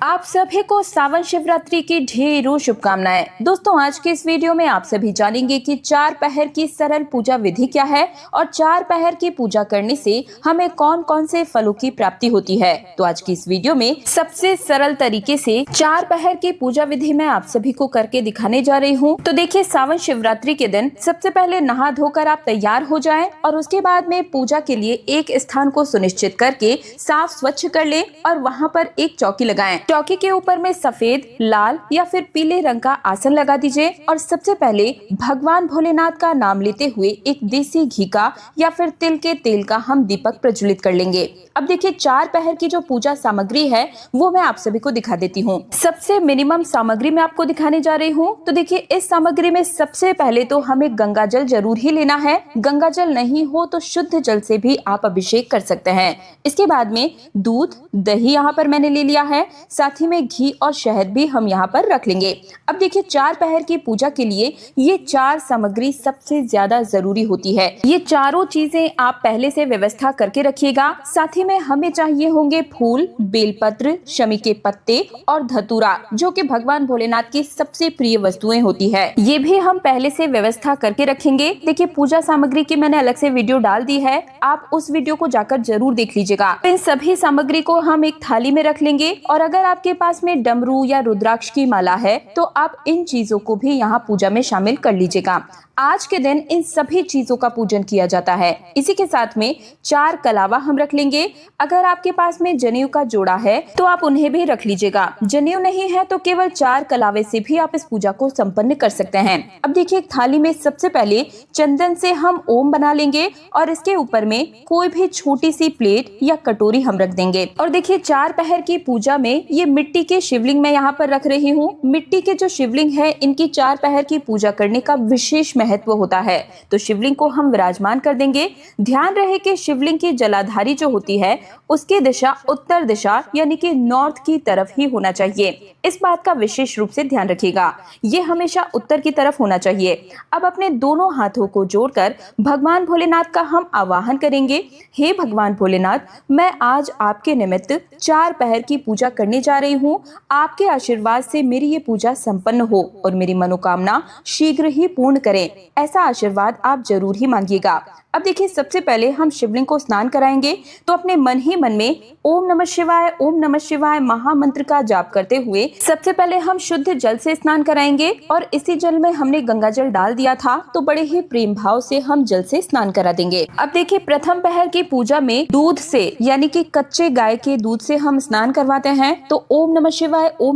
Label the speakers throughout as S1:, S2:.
S1: आप सभी को सावन शिवरात्रि की ढेरों शुभकामनाएं। दोस्तों, आज के इस वीडियो में आप सभी जानेंगे कि चार पहर की सरल पूजा विधि क्या है और चार पहर की पूजा करने से हमें कौन कौन से फलों की प्राप्ति होती है। तो आज की इस वीडियो में सबसे सरल तरीके से चार पहर की पूजा विधि मैं आप सभी को करके दिखाने जा रही हूँ। तो देखिए, सावन शिवरात्रि के दिन सबसे पहले नहा धोकर आप तैयार हो जाएं और उसके बाद में पूजा के लिए एक स्थान को सुनिश्चित करके साफ स्वच्छ कर ले और वहाँ पर एक चौकी लगाएं। चौकी के ऊपर में सफेद, लाल या फिर पीले रंग का आसन लगा दीजिए और सबसे पहले भगवान भोलेनाथ का नाम लेते हुए एक देसी घी का या फिर तिल के तेल का हम दीपक प्रज्वलित कर लेंगे। अब देखिए, चार पहर की जो पूजा सामग्री है वो मैं आप सभी को दिखा देती हूँ। सबसे मिनिमम सामग्री मैं आपको दिखाने जा रही हूँ। तो देखिए, इस सामग्री में सबसे पहले तो हमें गंगा जल जरूर ही लेना है। गंगा जल नहीं हो तो शुद्ध जल से भी आप अभिषेक कर सकते हैं। इसके बाद में दूध, दही यहाँ पर मैंने ले लिया है, साथ ही में घी और शहद भी हम यहाँ पर रख लेंगे। अब देखिए, चार पहर की पूजा के लिए ये चार सामग्री सबसे ज्यादा जरूरी होती है। ये चारों चीजें आप पहले से व्यवस्था करके रखिएगा। साथ ही में हमें चाहिए होंगे फूल, बेलपत्र, शमी के पत्ते और धतूरा, जो कि भगवान भोलेनाथ की सबसे प्रिय वस्तुएं होती है। ये भी हम पहले से व्यवस्था करके रखेंगे। देखिए, पूजा सामग्री की मैंने अलग से वीडियो डाल दी है, आप उस वीडियो को जाकर जरूर देख लीजिएगा। इन सभी सामग्री को हम एक थाली में रख लेंगे और अगर आपके पास में डमरू या रुद्राक्ष की माला है तो आप इन चीजों को भी यहाँ पूजा में शामिल कर लीजिएगा। आज के दिन इन सभी चीजों का पूजन किया जाता है। इसी के साथ में चार कलावा हम रख लेंगे। अगर आपके पास में जनेऊ का जोड़ा है तो आप उन्हें भी रख लीजिएगा। जनेऊ नहीं है तो केवल चार कलावे से भी आप इस पूजा को संपन्न कर सकते हैं। अब देखिए, एक थाली में सबसे पहले चंदन से हम ओम बना लेंगे और इसके ऊपर में कोई भी छोटी सी प्लेट या कटोरी हम रख देंगे। और देखिए, चार पहर की पूजा में ये मिट्टी के शिवलिंग मैं यहाँ पर रख रही हूँ। मिट्टी के जो शिवलिंग है, इनकी चार पहर की पूजा करने का विशेष महत्व होता है। तो शिवलिंग को हम विराजमान कर देंगे। ध्यान रहे कि शिवलिंग की जलाधारी जो होती है उसकी दिशा उत्तर दिशा यानी कि नॉर्थ की तरफ ही होना चाहिए। इस बात का विशेष रूप से ध्यान रखिएगा, ये हमेशा उत्तर की तरफ होना चाहिए। अब अपने दोनों हाथों को जोड़कर भगवान भोलेनाथ का हम आवाहन करेंगे। हे भगवान भोलेनाथ, मैं आज आपके निमित्त चार पहर की पूजा करने जा रही हूँ। आपके आशीर्वाद से मेरी ये पूजा संपन्न हो और मेरी मनोकामना शीघ्र ही पूर्ण करें, ऐसा आशीर्वाद आप जरूर ही मांगिएगा। अब देखिए, सबसे पहले हम शिवलिंग को स्नान कराएंगे। तो अपने मन ही मन में ओम नमः शिवाय महामंत्र का जाप करते हुए सबसे पहले हम शुद्ध जल से स्नान कराएंगे और इसी जल में हमने गंगा जल डाल दिया था, तो बड़े ही प्रेम भाव से हम जल से स्नान करा देंगे। अब देखिए, प्रथम पहर की पूजा में दूध से यानी कि कच्चे गाय के दूध से हम स्नान करवाते हैं। तो ओम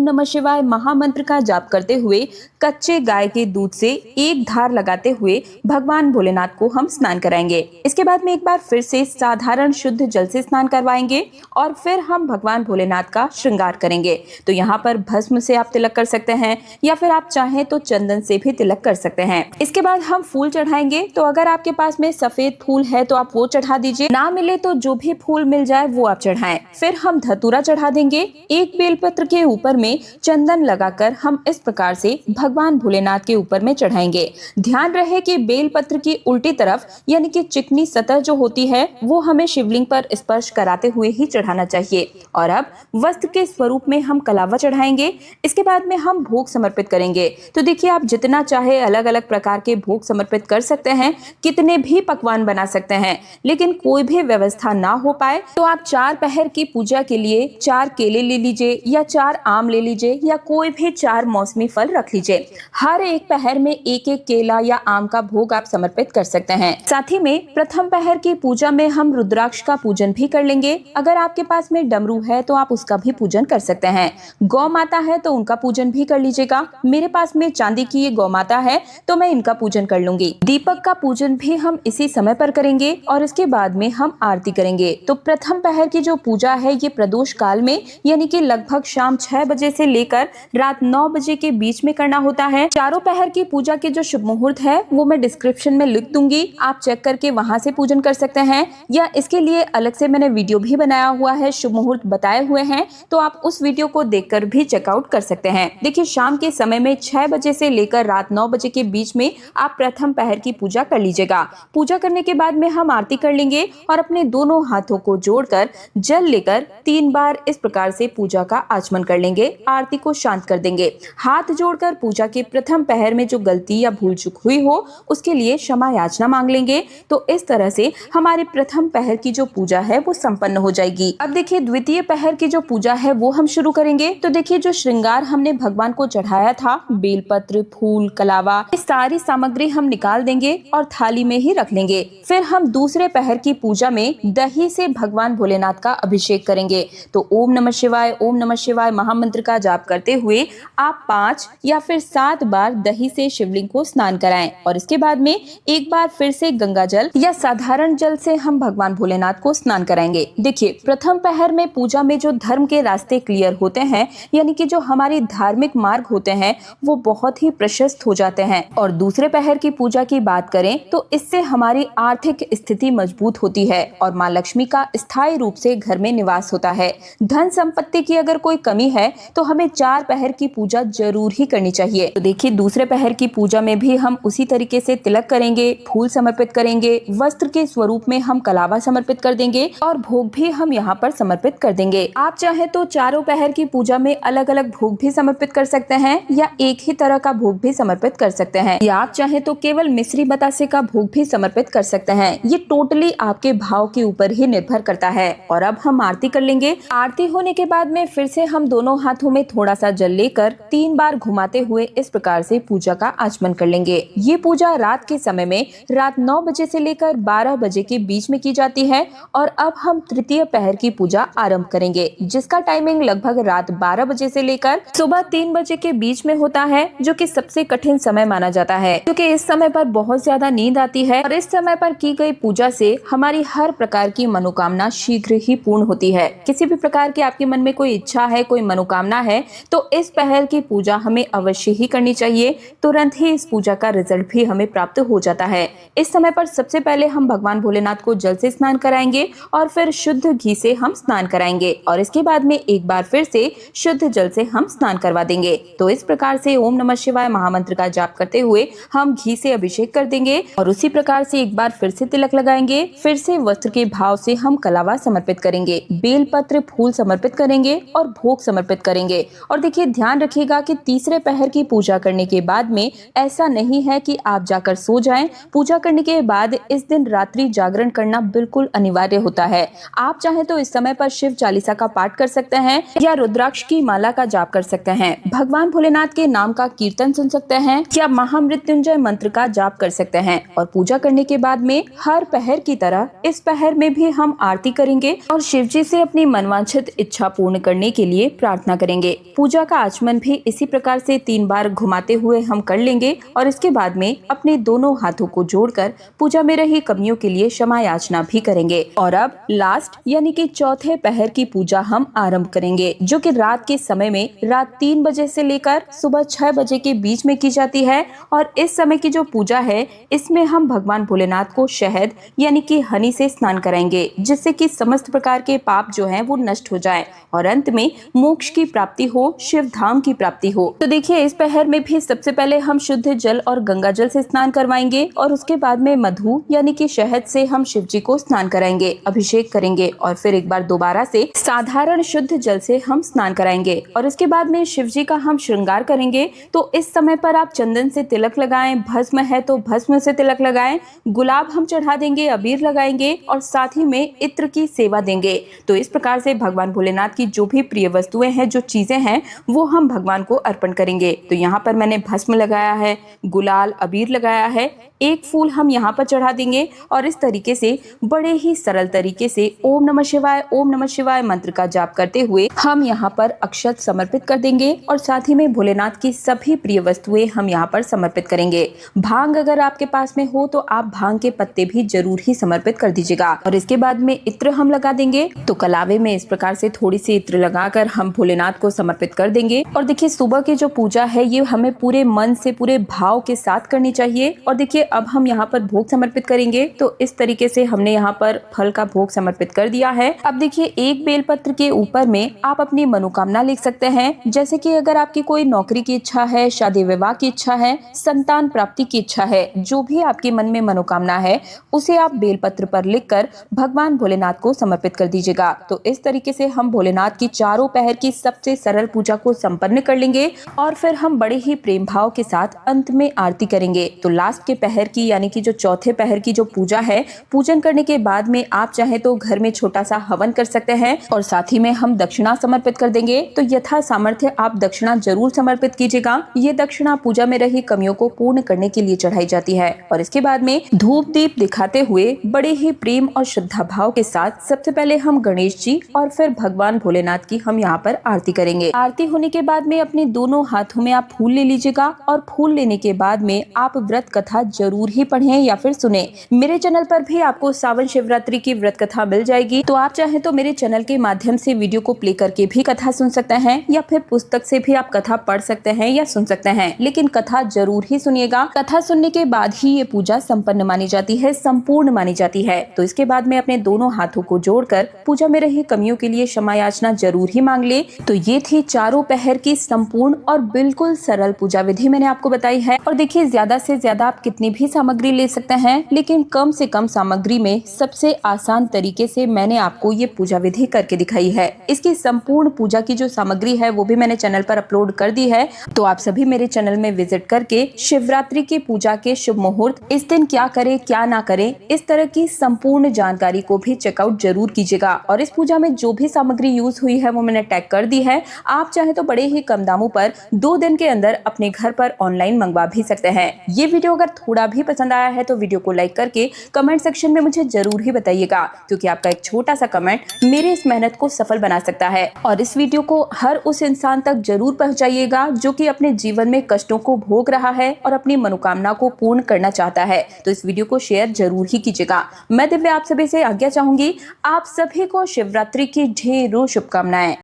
S1: नमः शिवाय महामंत्र का जाप करते हुए कच्चे गाय के दूध से एक धार लगाते हुए भगवान भोलेनाथ को हम स्नान कराएंगे। इसके बाद में एक बार फिर से साधारण शुद्ध जल से स्नान करवाएंगे और फिर हम भगवान भोलेनाथ का श्रृंगार करेंगे। तो यहाँ पर भस्म से आप तिलक कर सकते हैं या फिर आप चाहें तो चंदन से भी तिलक कर सकते हैं। इसके बाद हम फूल चढ़ाएंगे। तो अगर आपके पास में सफेद फूल है तो आप वो चढ़ा दीजिए, ना मिले तो जो भी फूल मिल जाए वो आप चढ़ाएं। फिर हम धतूरा चढ़ा देंगे। एक बेलपत्र के ऊपर में चंदन लगाकर हम इस प्रकार से भगवान भोलेनाथ के ऊपर में चढ़ाएंगे। ध्यान रहे कि बेलपत्र की उल्टी तरफ यानी कि चिकनी सतह जो होती है वो हमें शिवलिंग पर स्पर्श कराते हुए ही चढ़ाना चाहिए। और अब वस्त्र के स्वरूप में हम कलावा चढ़ाएंगे। इसके बाद में हम भोग समर्पित करेंगे। तो देखिए, आप जितना चाहे अलग अलग प्रकार के भोग समर्पित कर सकते हैं, कितने भी पकवान बना सकते हैं, लेकिन कोई भी व्यवस्था ना हो पाए तो आप चार पहर की पूजा के लिए चार केले ले लीजिए या चार आम ले लीजिए या कोई भी चार मौसमी फल रख लीजिए। हर एक पहर में एक एक केला या आम का भोग आप समर्पित कर सकते हैं। साथ ही में प्रथम पहर की पूजा में हम रुद्राक्ष का पूजन भी कर लेंगे। अगर आपके पास में डमरू है तो आप उसका भी पूजन कर सकते हैं। गौ माता है तो उनका पूजन भी कर लीजिएगा। मेरे पास में चांदी की ये गौ माता है तो मैं इनका पूजन कर लूंगी। दीपक का पूजन भी हम इसी समय पर करेंगे और इसके बाद में हम आरती करेंगे। तो प्रथम पहर की जो पूजा है ये प्रदोष काल में यानी कि लगभग शाम 6 बजे से लेकर रात 9 बजे के बीच में करना होता है। चारों पहर की पूजा के जो शुभ मुहूर्त है वो मैं डिस्क्रिप्शन में लिख दूंगी, आप चेक कर करके वहां से पूजन कर सकते हैं, या इसके लिए अलग से मैंने वीडियो भी बनाया हुआ है, शुभ मुहूर्त बताए हुए हैं, तो आप उस वीडियो को देखकर भी चेकआउट कर सकते हैं। देखिए शाम के समय में 6 बजे से लेकर रात 9 बजे के बीच में आप प्रथम पहर की पूजा कर लीजिएगा। पूजा करने के बाद में हम आरती कर लेंगे और अपने दोनों हाथों को जोड़कर जल लेकर 3 बार इस प्रकार से पूजा का आचमन कर लेंगे, आरती को शांत कर देंगे। हाथ जोड़कर पूजा के प्रथम पहर में जो गलती या भूल चूक हुई हो उसके लिए क्षमा याचना मांग लेंगे। तो इस तरह से हमारे प्रथम पहर की जो पूजा है वो संपन्न हो जाएगी। अब देखिए द्वितीय पहर की जो पूजा है वो हम शुरू करेंगे। तो देखिए जो श्रृंगार हमने भगवान को चढ़ाया था, बेलपत्र, फूल, कलावा, इस सारी सामग्री हम निकाल देंगे और थाली में ही रख लेंगे। फिर हम दूसरे पहर की पूजा में दही से भगवान भोलेनाथ का अभिषेक करेंगे। तो ओम नमः शिवाय महामंत्र का जाप करते हुए आप 5 या फिर 7 बार दही से शिवलिंग को स्नान कराएं और इसके बाद में एक बार फिर से गंगा जल या साधारण जल से हम भगवान भोलेनाथ को स्नान कराएंगे। देखिए प्रथम पहर में पूजा में जो धर्म के रास्ते क्लियर होते हैं, यानी कि जो हमारे धार्मिक मार्ग होते हैं वो बहुत ही प्रशस्त हो जाते हैं। और दूसरे पहर की पूजा की बात करें तो इससे हमारी आर्थिक स्थिति मजबूत होती है और माँ लक्ष्मी का स्थायी रूप से घर में निवास होता है। धन संपत्ति की अगर कोई कमी है तो हमें 4 पहर की पूजा जरूर ही करनी चाहिए। तो देखिए दूसरे पहर की पूजा में भी हम उसी तरीके से तिलक करेंगे, फूल समर्पित करेंगे, वस्त्र के स्वरूप में हम कलावा समर्पित कर देंगे और भोग भी हम यहाँ पर समर्पित कर देंगे। आप चाहे तो चारों पहर की पूजा में अलग अलग भोग भी समर्पित कर सकते हैं या एक ही तरह का भोग भी समर्पित कर सकते हैं, या आप चाहे तो केवल मिश्री बतासे का भोग भी समर्पित कर सकते हैं। ये टोटली आपके भाव के ऊपर ही निर्भर करता है। और अब हम आरती कर लेंगे। आरती होने के बाद में फिर से हम दोनों हाथों में थोड़ा सा जल लेकर 3 बार घुमाते हुए इस प्रकार से पूजा का आचमन कर लेंगे। ये पूजा रात के समय में रात 9 बजे से लेकर 12 बजे के बीच में की जाती है। और अब हम तृतीय पहर की पूजा आरंभ करेंगे, जिसका टाइमिंग लगभग रात 12 बजे से लेकर सुबह 3 बजे के बीच में होता है, जो कि सबसे कठिन समय माना जाता है, क्योंकि इस समय पर बहुत ज्यादा नींद आती है और इस समय पर की गई पूजा से हमारी हर प्रकार की मनोकामना शीघ्र ही पूर्ण होती है। किसी भी प्रकार की आपके मन में कोई इच्छा है, कोई मनोकामना है, तो इस पहर की पूजा हमें अवश्य ही करनी चाहिए। तुरंत ही इस पूजा का रिजल्ट भी हमें प्राप्त हो जाता है। इस समय पर सबसे पहले हम भगवान भोलेनाथ को जल से स्नान कराएंगे और फिर शुद्ध घी से हम स्नान कराएंगे और इसके बाद में एक बार फिर से शुद्ध जल से हम स्नान करवा देंगे। तो इस प्रकार से ओम नमः शिवाय महामंत्र का जाप करते हुए हम घी से अभिषेक कर देंगे और उसी प्रकार से एक बार फिर से तिलक लगाएंगे। फिर से वस्त्र के भाव से हम कलावा समर्पित करेंगे, बेलपत्र, फूल समर्पित करेंगे और भोग समर्पित करेंगे। और देखिए ध्यान रखिएगा कि तीसरे पहर की पूजा करने के बाद में ऐसा नहीं है कि आप जाकर सो जाएं। पूजा करने के बाद इस दिन रात्रि जागरण करना बिल्कुल अनिवार्य होता है। आप चाहे तो इस समय पर शिव चालीसा का पाठ कर सकते हैं या रुद्राक्ष की माला का जाप कर सकते हैं, भगवान भोलेनाथ के नाम का कीर्तन सुन सकते हैं या महामृत्युंजय मंत्र का जाप कर सकते हैं। और पूजा करने के बाद में हर पहर की तरह इस पहर में भी हम आरती करेंगे और शिव जी से अपनी मनवांछित इच्छा पूर्ण करने के लिए प्रार्थना करेंगे। पूजा का आचमन भी इसी प्रकार से 3 बार घुमाते हुए हम कर लेंगे और इसके बाद में अपने दोनों हाथों को जोड़कर पूजा में रही कमियों के लिए क्षमा याचना भी करेंगे। और अब लास्ट यानी कि चौथे पहर की पूजा हम आरंभ करेंगे, जो कि रात के समय में रात 3 बजे से लेकर सुबह 6 बजे के बीच में की जाती है। और इस समय की जो पूजा है इसमें हम भगवान भोलेनाथ को शहद यानी कि हनी से स्नान कराएंगे, जिससे कि समस्त प्रकार के पाप जो हैं वो नष्ट हो जाए और अंत में मोक्ष की प्राप्ति हो, शिव धाम की प्राप्ति हो। तो देखिए इस पहर में भी सबसे पहले हम शुद्ध जल और गंगा जल से स्नान करवाएंगे और उसके बाद में मधु यानी कि शहद से हम शिव जी को स्नान कराएंगे, अभिषेक करेंगे और फिर एक बार दोबारा से साधारण शुद्ध जल से हम स्नान कराएंगे और इसके बाद में शिव जी का हम श्रृंगार करेंगे। तो इस समय पर आप चंदन से तिलक लगाएं, भस्म है तो भस्म से तिलक लगाएं, गुलाब हम चढ़ा देंगे, अबीर लगाएंगे और साथ ही में इत्र की सेवा देंगे। तो इस प्रकार से भगवान भोलेनाथ की जो भी प्रिय वस्तुएं हैं, जो चीजें हैं, वो हम भगवान को अर्पण करेंगे। तो यहाँ पर मैंने भस्म लगाया है, गुलाल, अबीर लगाया है, एक फूल हम यहाँ पर चढ़ा देंगे और इस तरीके से बड़े ही सरल तरीके से ओम नमः शिवाय मंत्र का जाप करते हुए हम यहाँ पर अक्षत समर्पित कर देंगे और साथ ही में भोलेनाथ की सभी प्रिय वस्तुएं हम यहाँ पर समर्पित करेंगे। भांग अगर आपके पास में हो तो आप भांग के पत्ते भी जरूर ही समर्पित कर दीजिएगा और इसके बाद में इत्र हम लगा देंगे। तो कलावे में इस प्रकार से थोड़ी सी इत्र लगाकर हम भोलेनाथ को समर्पित कर देंगे। और देखिए सुबह की जो पूजा है ये हमें पूरे मन से, पूरे भाव के साथ करनी चाहिए। और देखिए अब हम यहाँ पर भोग समर्पित समर्पित करेंगे। तो इस तरीके से हमने यहाँ पर फल का भोग समर्पित कर दिया है। अब देखिए, एक बेलपत्र के ऊपर में आप अपनी मनोकामना लिख सकते हैं, जैसे कि अगर आपकी कोई नौकरी की इच्छा है, शादी विवाह की इच्छा है, संतान प्राप्ति की इच्छा है, जो भी आपके मन में मनोकामना है उसे आप बेलपत्र पर लिखकर भगवान भोलेनाथ को समर्पित कर दीजिएगा। तो इस तरीके से हम भोलेनाथ की चारों पहर की सबसे सरल पूजा को संपन्न कर लेंगे और फिर हम बड़े ही प्रेम भाव के साथ अंत में आरती करेंगे। तो लास्ट के पहर की यानी कि जो चौथे पहर की जो पूजा है, पूजन करने के बाद में आप चाहे तो घर में छोटा सा हवन कर सकते हैं और साथ ही में हम दक्षिणा समर्पित कर देंगे। तो यथा सामर्थ्य आप दक्षिणा जरूर समर्पित कीजिएगा। ये दक्षिणा पूजा में रही कमियों को पूर्ण करने के लिए चढ़ाई जाती है। और इसके बाद में धूप दीप दिखाते हुए बड़े ही प्रेम और श्रद्धा भाव के साथ सबसे पहले हम गणेश जी और फिर भगवान भोलेनाथ की हम यहाँ पर आरती करेंगे। आरती होने के बाद में अपने दोनों हाथों में आप फूल ले लीजिएगा और फूल लेने के बाद में आप व्रत कथा जरूर ही पढ़ें या फिर सुने। मेरे चैनल पर भी आपको सावन शिवरात्रि की व्रत कथा मिल जाएगी। तो आप चाहे तो मेरे चैनल के माध्यम से वीडियो को प्ले करके भी कथा सुन सकते हैं या फिर पुस्तक से भी आप कथा पढ़ सकते हैं या सुन सकते हैं, लेकिन कथा जरूर ही सुनिएगा। कथा सुनने के बाद ही ये पूजा संपन्न मानी जाती है, संपूर्ण मानी जाती है। तो इसके बाद में अपने दोनों हाथों को जोड़कर पूजा में रही कमियों के लिए क्षमा याचना जरूर ही मांग ले। तो ये थी चारों पहर की संपूर्ण और बिल्कुल सरल पूजा विधि मैंने आपको बताई है। और देखिए, ज्यादा से ज्यादा आप कितनी भी सामग्री ले सकते हैं, लेकिन कम से कम सामग्री में सबसे आसान तरीके से मैंने आपको ये पूजा विधि करके दिखाई है। इसकी संपूर्ण पूजा की जो सामग्री है वो भी मैंने चैनल पर अपलोड कर दी है। तो आप सभी मेरे चैनल में विजिट करके शिवरात्रि की पूजा के शुभ मुहूर्त, इस दिन क्या करें क्या ना करें, इस तरह की संपूर्ण जानकारी को भी चेकआउट जरूर कीजिएगा। और इस पूजा में जो भी सामग्री यूज हुई है वो मैंने टैग कर दी है। आप चाहे तो बड़े ही कम दामों पर 2 दिन के अंदर अपने घर पर ऑनलाइन मंगवा भी सकते हैं। ये वीडियो अगर थोड़ा भी पसंद आया है तो वीडियो को लाइक करके कमेंट सेक्शन में मुझे जरूर ही बताइएगा, क्योंकि आपका एक छोटा सा कमेंट मेरे इस मेहनत को सफल बना सकता है। और इस वीडियो को हर उस इंसान तक जरूर पहुंचाइएगा जो कि अपने जीवन में कष्टों को भोग रहा है और अपनी मनोकामना को पूर्ण करना चाहता है। तो इस वीडियो को शेयर जरूर ही कीजिएगा। मैं दिव्या आप सभी से आज्ञा चाहूंगी। आप सभी को शिवरात्रि की ढेरों शुभकामनाएं।